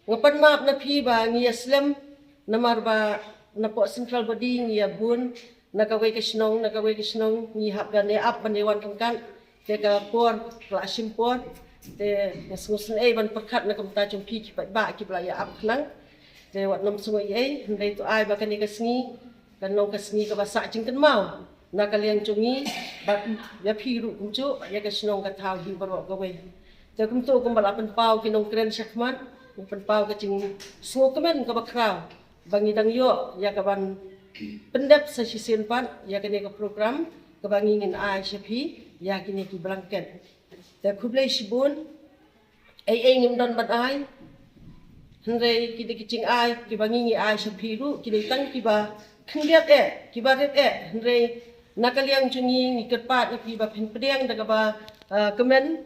ngapan map na phi ba ngi aslam namar ba na po central body ngi abun nakaway kasnong ngi hap gan ap ban wan kan te ka por klasim por te ngus ban perkat na kamta jom phi ki ba ki bla ya ap klang te wat nam sungoi ndai to ai ba kan ka sngi kan nong ka sngi ka ba sa jing kan mau na ka liang chungi ba ya phi ru kum chu ya ka snong ka thau hi baro ka we te kum to kum bala pan pau ki nong kren sakman pan pau ka jing sngo kemen ka ba kraw bangi dang yo ya ka ban pendap sa sisen pan ya ka ne ka program ka bangi ngin ai shapi ya ki ne ki blanket te khublai shibun ai ngim don ban ai Henry kita kicing ai, kita ngingi ai sepiru, kita tang kita kendiat kita red Henry nakaliang cungi ngikat pat, kita pen pedang, daga ba kemen